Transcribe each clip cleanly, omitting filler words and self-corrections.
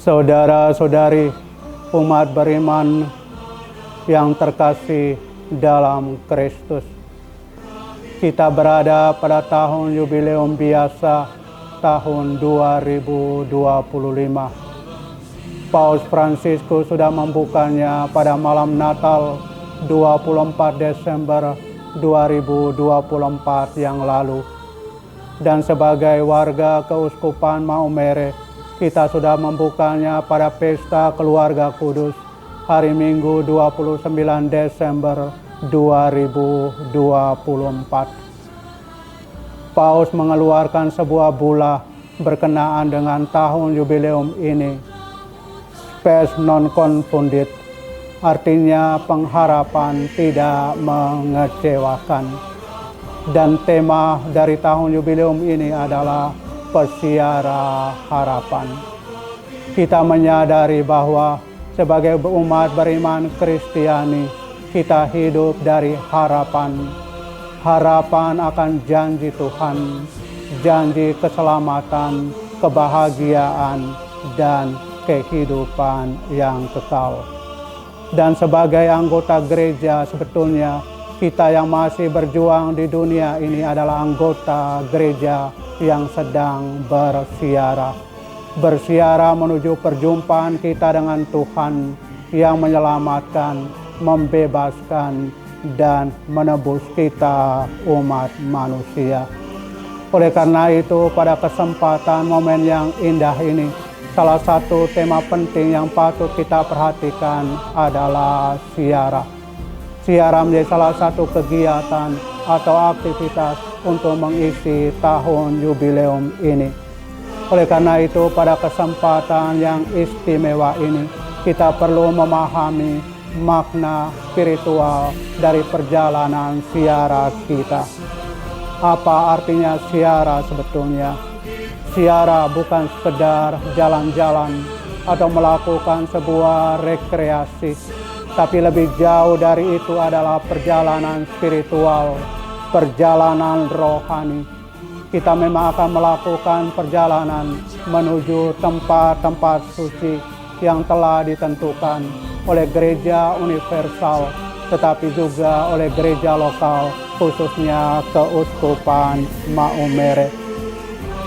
Saudara-saudari umat beriman yang terkasih dalam Kristus, kita berada pada tahun jubileum biasa tahun 2025. Paus Fransiskus sudah membukanya pada malam Natal 24 Desember 2024 yang lalu. Dan sebagai warga Keuskupan Maumere, kita sudah membukanya pada pesta keluarga kudus hari Minggu 29 Desember 2024. Paus mengeluarkan sebuah bula berkenaan dengan tahun jubileum ini, Spes non confundit, artinya pengharapan tidak mengecewakan. Dan tema dari tahun jubileum ini adalah Pesiara Harapan. Kita menyadari bahwa sebagai umat beriman Kristiani, kita hidup dari harapan. Harapan akan janji Tuhan, janji keselamatan, kebahagiaan, dan kehidupan yang kekal. Dan sebagai anggota gereja, sebetulnya kita yang masih berjuang di dunia ini adalah anggota gereja yang sedang bersiara. Bersiara menuju perjumpaan kita dengan Tuhan yang menyelamatkan, membebaskan, dan menebus kita umat manusia. Oleh karena itu, pada kesempatan momen yang indah ini, salah satu tema penting yang patut kita perhatikan adalah siara. Siara menjadi salah satu kegiatan atau aktivitas untuk mengisi tahun jubileum ini. Oleh karena itu, pada kesempatan yang istimewa ini, kita perlu memahami makna spiritual dari perjalanan siara kita. Apa artinya siara sebetulnya? Siara bukan sekedar jalan-jalan atau melakukan sebuah rekreasi, tapi lebih jauh dari itu adalah perjalanan spiritual, perjalanan rohani. Kita memang akan melakukan perjalanan menuju tempat-tempat suci yang telah ditentukan oleh gereja universal, tetapi juga oleh gereja lokal, khususnya Keuskupan Maumere.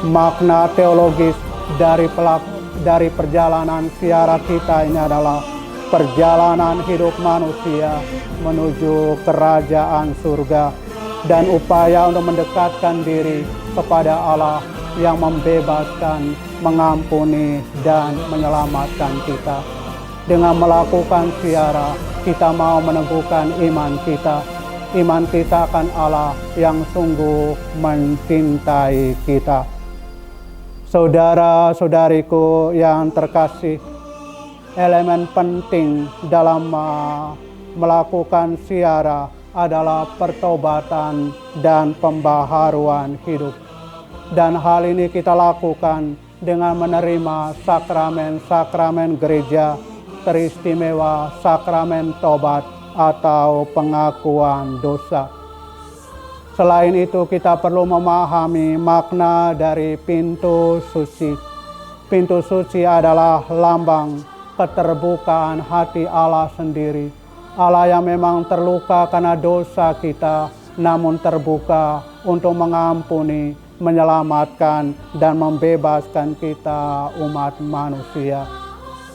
Makna teologis dari perjalanan siara kita ini adalah perjalanan hidup manusia menuju kerajaan surga dan upaya untuk mendekatkan diri kepada Allah yang membebaskan, mengampuni, dan menyelamatkan kita. Dengan melakukan siara, kita mau meneguhkan iman kita akan Allah yang sungguh mencintai kita. Saudara-saudariku yang terkasih, elemen penting dalam melakukan siara adalah pertobatan dan pembaharuan hidup. Dan hal ini kita lakukan dengan menerima sakramen-sakramen gereja, teristimewa sakramen tobat atau pengakuan dosa. Selain itu, kita perlu memahami makna dari pintu suci. Pintu suci adalah lambang keterbukaan hati Allah sendiri. Allah yang memang terluka karena dosa kita, namun terbuka untuk mengampuni, menyelamatkan, dan membebaskan kita umat manusia.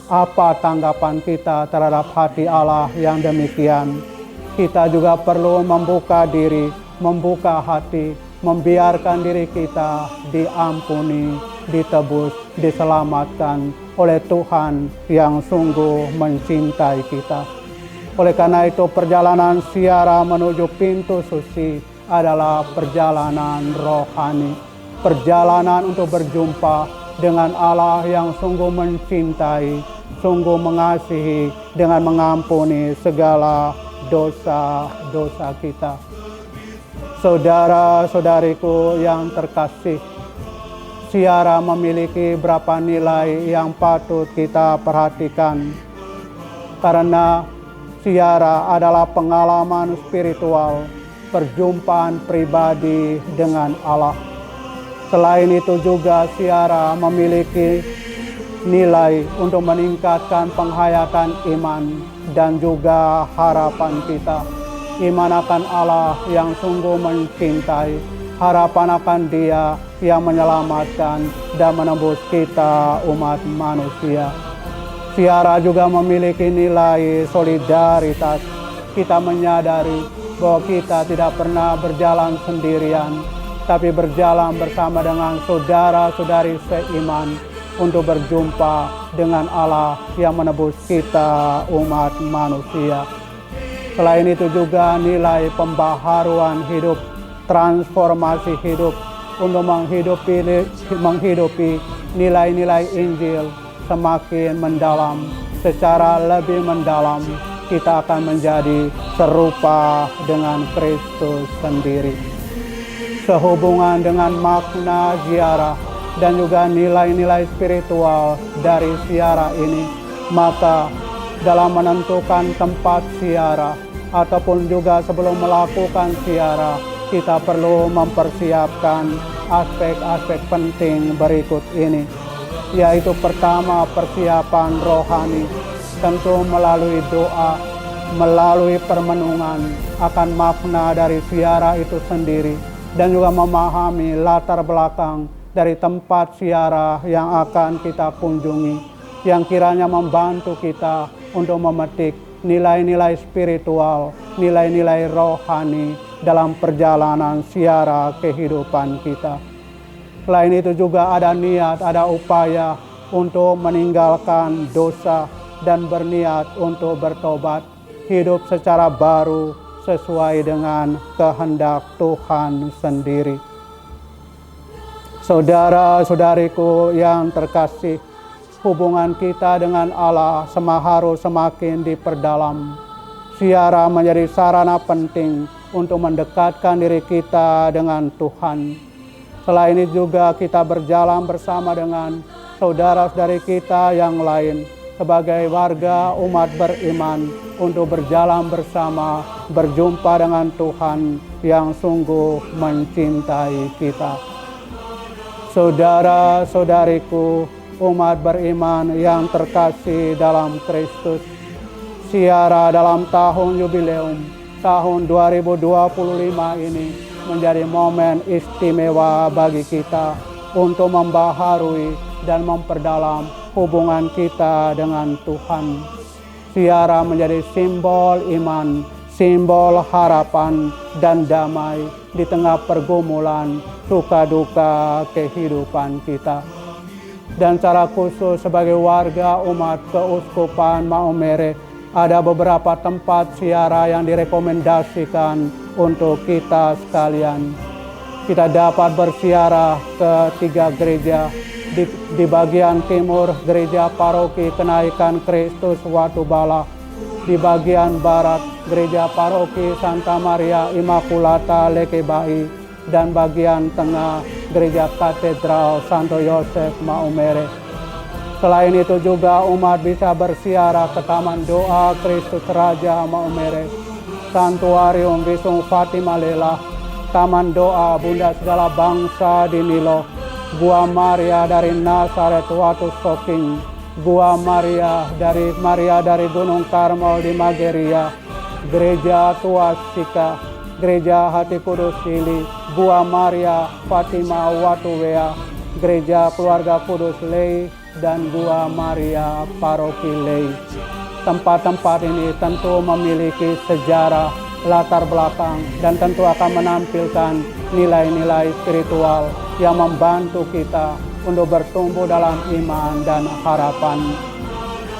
Apa tanggapan kita terhadap hati Allah yang demikian? Kita juga perlu membuka diri, membuka hati, membiarkan diri kita diampuni, ditebus, diselamatkan oleh Tuhan yang sungguh mencintai kita. Oleh karena itu, perjalanan siara menuju pintu suci adalah perjalanan rohani, perjalanan untuk berjumpa dengan Allah yang sungguh mencintai, sungguh mengasihi, dengan mengampuni segala dosa-dosa kita. Saudara-saudariku yang terkasih, siara memiliki beberapa nilai yang patut kita perhatikan, karena siara adalah pengalaman spiritual, perjumpaan pribadi dengan Allah. Selain itu juga siara memiliki nilai untuk meningkatkan penghayatan iman dan juga harapan kita. Iman akan Allah yang sungguh mencintai, harapan akan Dia yang menyelamatkan dan menebus kita umat manusia. Siara juga memiliki nilai solidaritas. Kita menyadari bahwa kita tidak pernah berjalan sendirian, tapi berjalan bersama dengan saudara-saudari seiman untuk berjumpa dengan Allah yang menebus kita umat manusia. Selain itu juga nilai pembaharuan hidup, transformasi hidup untuk menghidupi nilai-nilai Injil semakin mendalam. Secara lebih mendalam kita akan menjadi serupa dengan Kristus sendiri. Sehubungan dengan makna ziarah dan juga nilai-nilai spiritual dari ziarah ini, maka dalam menentukan tempat ziarah ataupun juga sebelum melakukan ziarah, kita perlu mempersiapkan aspek-aspek penting berikut ini, yaitu pertama, persiapan rohani, tentu melalui doa, melalui permenungan akan makna dari ziarah itu sendiri, dan juga memahami latar belakang dari tempat ziarah yang akan kita kunjungi, yang kiranya membantu kita untuk memetik nilai-nilai spiritual, nilai-nilai rohani dalam perjalanan ziarah kehidupan kita. Selain itu juga ada niat, ada upaya untuk meninggalkan dosa dan berniat untuk bertobat, hidup secara baru sesuai dengan kehendak Tuhan sendiri. Saudara-saudariku yang terkasih, hubungan kita dengan Allah harus semakin diperdalam. Ziarah menjadi sarana penting untuk mendekatkan diri kita dengan Tuhan. Selain itu juga kita berjalan bersama dengan saudara-saudari kita yang lain sebagai warga umat beriman untuk berjalan bersama, berjumpa dengan Tuhan yang sungguh mencintai kita. Saudara-saudariku, umat beriman yang terkasih dalam Kristus, ziarah dalam tahun jubileum tahun 2025 ini menjadi momen istimewa bagi kita untuk membaharui dan memperdalam hubungan kita dengan Tuhan. Ziarah menjadi simbol iman, simbol harapan dan damai di tengah pergumulan suka duka kehidupan kita. Dan secara khusus sebagai warga umat Keuskupan Maumere, ada beberapa tempat ziarah yang direkomendasikan untuk kita sekalian. Kita dapat berziarah ke 3 gereja. Di bagian timur, gereja paroki Kenaikan Kristus Watubala. Di bagian barat, gereja paroki Santa Maria Immaculata Lekebai. Dan bagian tengah, gereja katedral Santo Yosef Maumere. Selain itu juga umat bisa berziarah ke Taman Doa Kristus Raja Maumere, Santuarium Visung Fatima Lela, Taman Doa Bunda Segala Bangsa di Nilo, Gua Maria dari Nazaret Watu Soking, Gua Maria dari Gunung Karmel di Mageria, Gereja Tua Sika, Gereja Hati Kudus Sili, Gua Maria Fatima Watuwea, Gereja Keluarga Kudus Lei, dan Gua Maria Paroki Lei. Tempat-tempat ini tentu memiliki sejarah, latar belakang, dan tentu akan menampilkan nilai-nilai spiritual yang membantu kita untuk bertumbuh dalam iman dan harapan.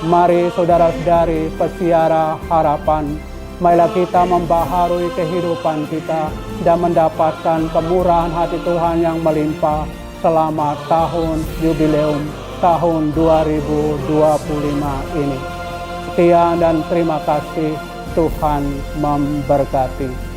Mari saudara-saudari peziarah harapan, marilah kita membaharui kehidupan kita dan mendapatkan kemurahan hati Tuhan yang melimpah selama tahun jubileum tahun 2025 ini. Sekian dan terima kasih. Tuhan memberkati.